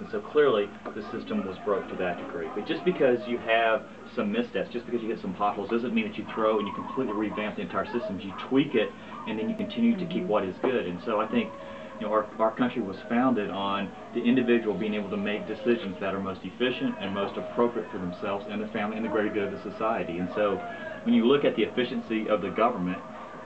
And so clearly the system was broke to that degree. But just because you have some missteps, just because you hit some potholes, doesn't mean that you throw and you completely revamp the entire system. You tweak it and then you continue to keep what is good. And so I think, you know, our country was founded on the individual being able to make decisions that are most efficient and most appropriate for themselves and the family and the greater good of the society. And so when you look at the efficiency of the government,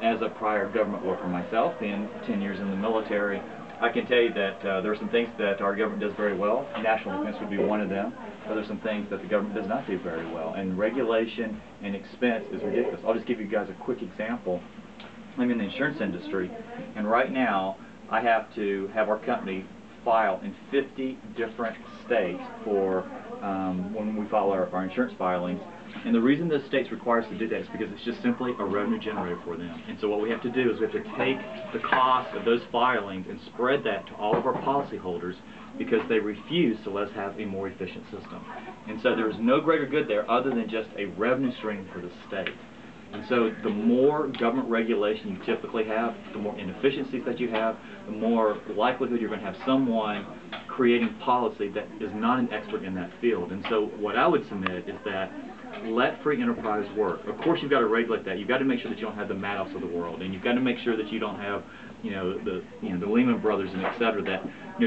as a prior government worker myself, being 10 years in the military, I can tell you that there are some things that our government does very well. National defense would be one of them. But there are some things that the government does not do very well. And regulation and expense is ridiculous. I'll just give you guys a quick example. I'm in the insurance industry, and right now I have to have our company file in 50 different states for when we file our insurance filings. And the reason the states require us to do that is because it's just simply a revenue generator for them. And so what we have to do is we have to take the cost of those filings and spread that to all of our policyholders because they refuse to let us have a more efficient system. And so there is no greater good there other than just a revenue stream for the state. And so the more government regulation you typically have, the more inefficiencies that you have, the more likelihood you're going to have someone creating policy that is not an expert in that field. And so what I would submit is that let free enterprise work. Of course, you've got to regulate that. You've got to make sure that you don't have the Madoffs of the world, and you've got to make sure that you don't have, the Lehman Brothers and et cetera that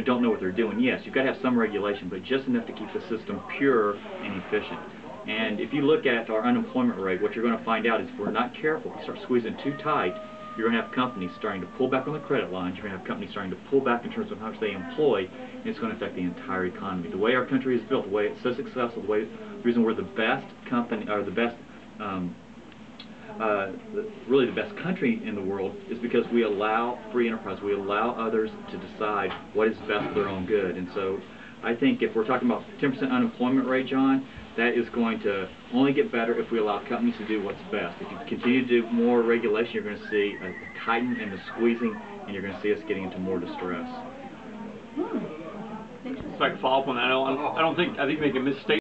don't know what they're doing. Yes, you've got to have some regulation, but just enough to keep the system pure and efficient. And if you look at our unemployment rate, what you're going to find out is if we're not careful, if you start squeezing too tight, you're going to have companies starting to pull back on the credit lines, you're going to have companies starting to pull back in terms of how much they employ, and it's going to affect the entire economy. The way our country is built, the way it's so successful, the reason we're the best company, or the best, really the best country in the world is because we allow free enterprise, we allow others to decide what is best for their own good. And so I think if we're talking about 10% unemployment rate, John, that is going to only get better if we allow companies to do what's best. If you continue to do more regulation, you're going to see a tightening and a squeezing, and you're going to see us getting into more distress. If I can follow up on that, I think you make a mistake.